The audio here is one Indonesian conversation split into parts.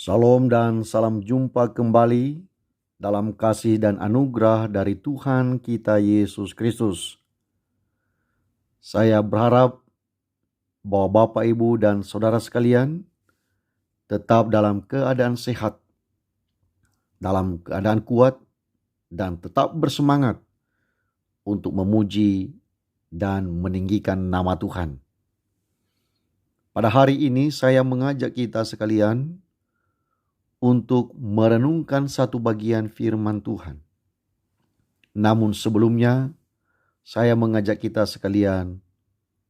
Salam dan salam jumpa kembali dalam kasih dan anugerah dari Tuhan kita Yesus Kristus. Saya berharap bahwa Bapak, Ibu, dan Saudara sekalian tetap dalam keadaan sehat, dalam keadaan kuat, dan tetap bersemangat untuk memuji dan meninggikan nama Tuhan. Pada hari ini saya mengajak kita sekalian untuk merenungkan satu bagian firman Tuhan. Namun sebelumnya, saya mengajak kita sekalian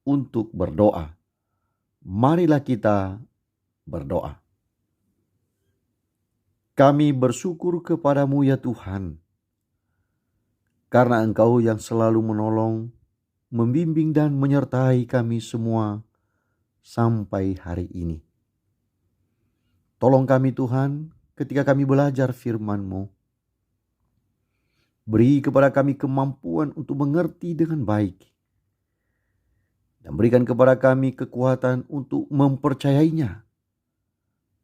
untuk berdoa. Marilah kita berdoa. Kami bersyukur kepadamu ya Tuhan, karena Engkau yang selalu menolong, membimbing dan menyertai kami semua sampai hari ini. Tolong kami Tuhan ketika kami belajar firman-Mu. Beri kepada kami kemampuan untuk mengerti dengan baik. Dan berikan kepada kami kekuatan untuk mempercayainya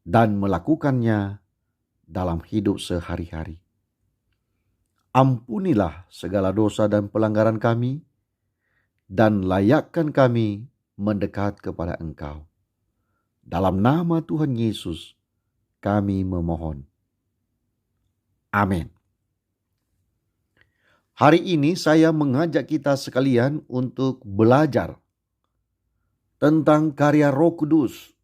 dan melakukannya dalam hidup sehari-hari. Ampunilah segala dosa dan pelanggaran kami dan layakkan kami mendekat kepada Engkau. Dalam nama Tuhan Yesus kami memohon. Amin. Hari ini saya mengajak kita sekalian untuk belajar tentang karya Roh Kudus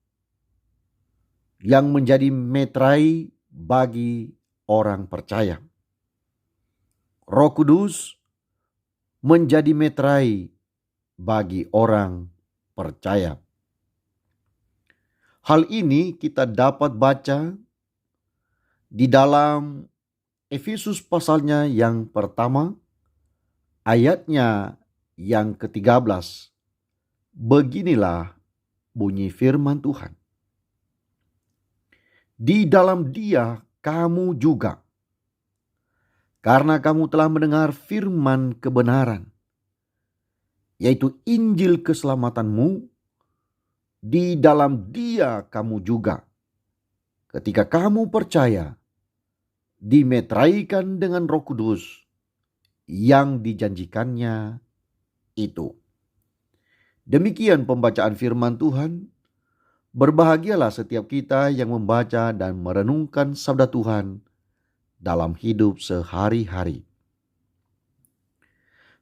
yang menjadi meterai bagi orang percaya. Roh Kudus menjadi meterai bagi orang percaya. Hal ini kita dapat baca di dalam Efesus pasalnya yang pertama, ayatnya yang ke-13. Beginilah bunyi firman Tuhan. Di dalam Dia kamu juga, karena kamu telah mendengar firman kebenaran, yaitu Injil keselamatanmu. Di dalam Dia kamu juga, ketika kamu percaya, dimeteraikan dengan Roh Kudus yang dijanjikannya itu. Demikian pembacaan firman Tuhan. Berbahagialah setiap kita yang membaca dan merenungkan sabda Tuhan dalam hidup sehari-hari.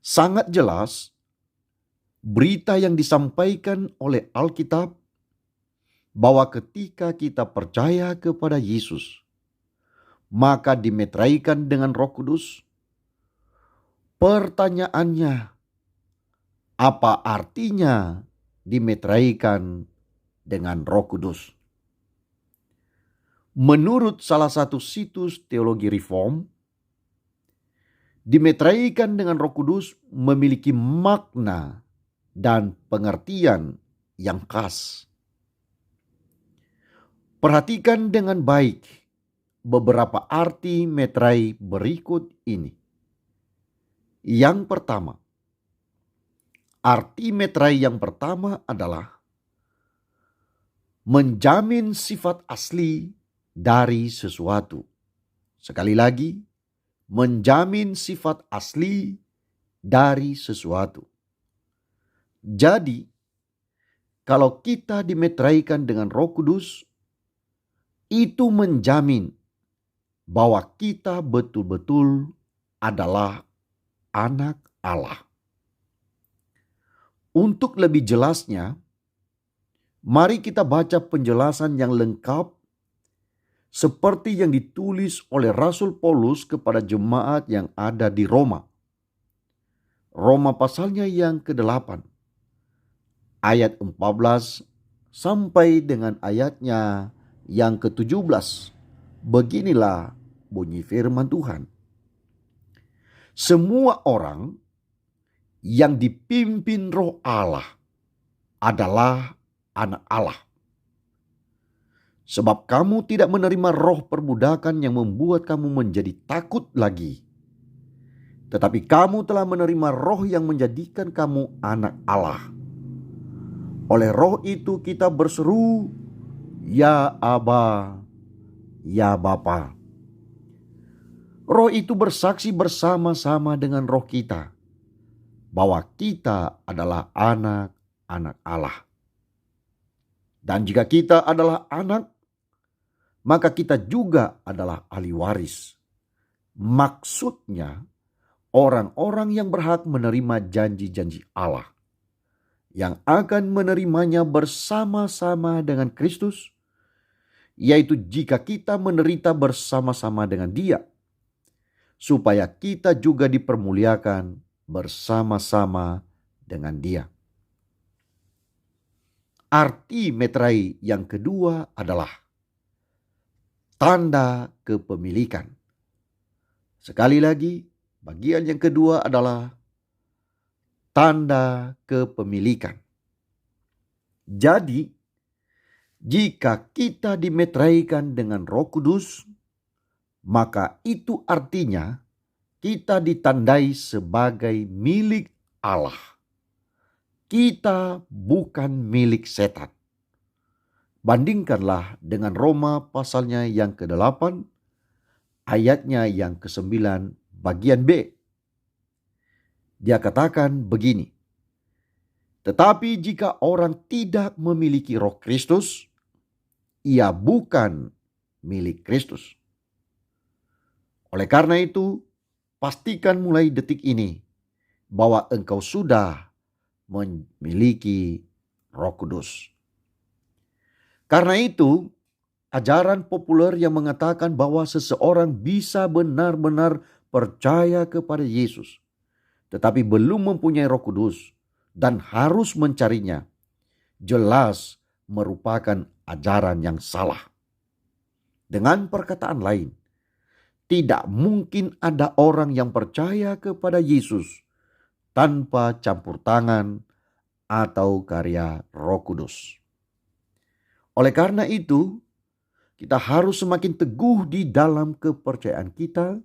Sangat jelas berita yang disampaikan oleh Alkitab bahwa ketika kita percaya kepada Yesus, maka dimeteraikan dengan Roh Kudus. Pertanyaannya, apa artinya dimeteraikan dengan Roh Kudus? Menurut salah satu situs teologi reform, dimeteraikan dengan Roh Kudus memiliki makna dan pengertian yang khas. Perhatikan dengan baik beberapa arti meterai berikut ini. Yang pertama, arti meterai yang pertama adalah menjamin sifat asli dari sesuatu. Sekali lagi, menjamin sifat asli dari sesuatu. Jadi, kalau kita dimeteraikan dengan Roh Kudus, itu menjamin bahwa kita betul-betul adalah anak Allah. Untuk lebih jelasnya, mari kita baca penjelasan yang lengkap seperti yang ditulis oleh Rasul Paulus kepada jemaat yang ada di Roma. Roma pasalnya yang ke-8, ayat 14 sampai dengan ayatnya yang ke-17. Beginilah bunyi firman Tuhan. Semua orang yang dipimpin Roh Allah adalah anak Allah. Sebab kamu tidak menerima roh perbudakan yang membuat kamu menjadi takut lagi. Tetapi kamu telah menerima roh yang menjadikan kamu anak Allah. Oleh roh itu kita berseru, Ya Aba, ya Bapa. Roh itu bersaksi bersama-sama dengan roh kita bahwa kita adalah anak-anak Allah. Dan jika kita adalah anak, maka kita juga adalah ahli waris. Maksudnya, orang-orang yang berhak menerima janji-janji Allah, yang akan menerimanya bersama-sama dengan Kristus, yaitu jika kita menderita bersama-sama dengan Dia, supaya kita juga dipermuliakan bersama-sama dengan Dia. Arti meterai yang kedua adalah tanda kepemilikan. Sekali lagi, bagian yang kedua adalah tanda kepemilikan. Jadi, jika kita dimeteraikan dengan Roh Kudus, maka itu artinya kita ditandai sebagai milik Allah. Kita bukan milik setan. Bandingkanlah dengan Roma pasalnya yang ke-8, ayatnya yang ke-9, bagian B. Dia katakan begini, tetapi jika orang tidak memiliki Roh Kristus, ia bukan milik Kristus. Oleh karena itu, pastikan mulai detik ini bahwa engkau sudah memiliki Roh Kudus. Karena itu, ajaran populer yang mengatakan bahwa seseorang bisa benar-benar percaya kepada Yesus, tetapi belum mempunyai Roh Kudus dan harus mencarinya, jelas merupakan ajaran yang salah. Dengan perkataan lain, tidak mungkin ada orang yang percaya kepada Yesus tanpa campur tangan atau karya Roh Kudus. Oleh karena itu, kita harus semakin teguh di dalam kepercayaan kita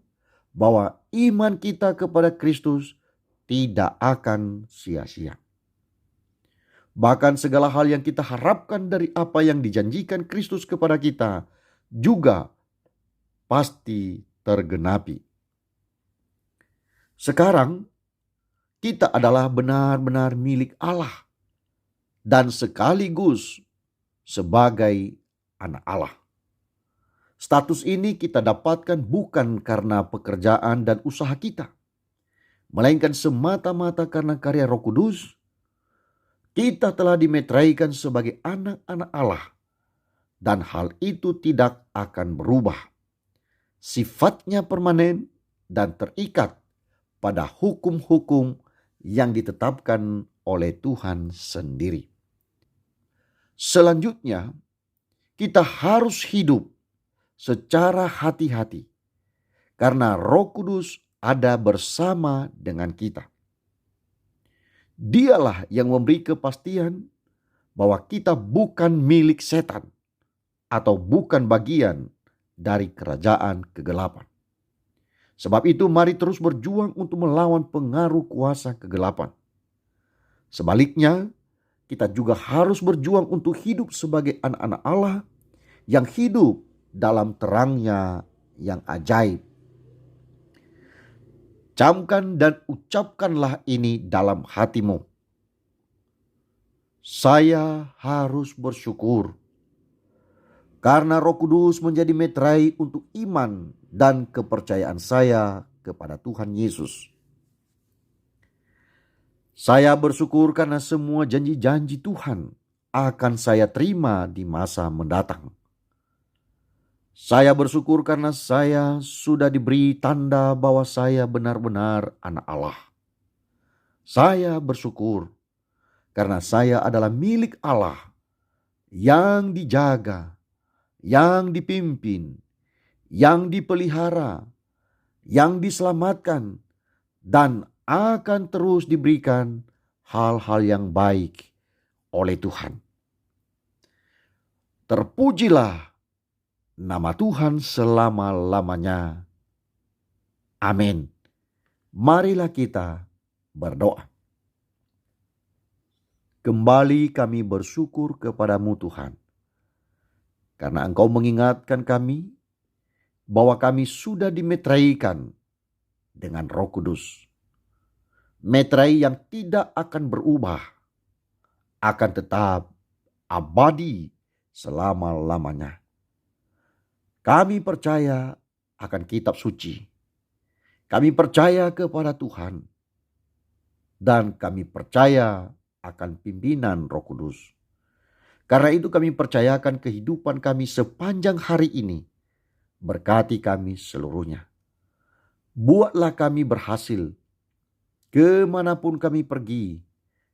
bahwa iman kita kepada Kristus tidak akan sia-sia. Bahkan segala hal yang kita harapkan dari apa yang dijanjikan Kristus kepada kita juga pasti tergenapi. Sekarang kita adalah benar-benar milik Allah dan sekaligus sebagai anak Allah. Status ini kita dapatkan bukan karena pekerjaan dan usaha kita, melainkan semata-mata karena karya Roh Kudus. Kita telah dimeteraikan sebagai anak-anak Allah, dan hal itu tidak akan berubah. Sifatnya permanen dan terikat pada hukum-hukum yang ditetapkan oleh Tuhan sendiri. Selanjutnya, kita harus hidup secara hati-hati karena Roh Kudus ada bersama dengan kita. Dialah yang memberi kepastian bahwa kita bukan milik setan atau bukan bagian dari kerajaan kegelapan. Sebab itu mari terus berjuang untuk melawan pengaruh kuasa kegelapan. Sebaliknya, kita juga harus berjuang untuk hidup sebagai anak-anak Allah yang hidup dalam terangnya yang ajaib. Camkan dan ucapkanlah ini dalam hatimu. Saya harus bersyukur karena Roh Kudus menjadi meterai untuk iman dan kepercayaan saya kepada Tuhan Yesus. Saya bersyukur karena semua janji-janji Tuhan akan saya terima di masa mendatang. Saya bersyukur karena saya sudah diberi tanda bahwa saya benar-benar anak Allah. Saya bersyukur karena saya adalah milik Allah yang dijaga, yang dipimpin, yang dipelihara, yang diselamatkan, dan akan terus diberikan hal-hal yang baik oleh Tuhan. Terpujilah nama Tuhan selama-lamanya. Amin. Marilah kita berdoa. Kembali kami bersyukur kepadamu Tuhan, karena Engkau mengingatkan kami bahwa kami sudah dimeteraikan dengan Roh Kudus. Meterai yang tidak akan berubah, akan tetap abadi selama-lamanya. Kami percaya akan kitab suci. Kami percaya kepada Tuhan. Dan kami percaya akan pimpinan Roh Kudus. Karena itu kami percayakan kehidupan kami sepanjang hari ini. Berkati kami seluruhnya. Buatlah kami berhasil. Kemanapun kami pergi.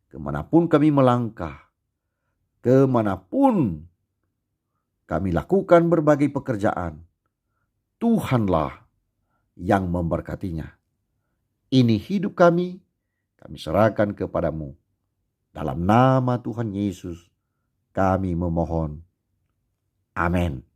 Kemanapun kami melangkah. Kemanapun kami lakukan berbagai pekerjaan. Tuhanlah yang memberkatinya. Ini hidup kami serahkan kepadamu. Dalam nama Tuhan Yesus kami memohon. Amin.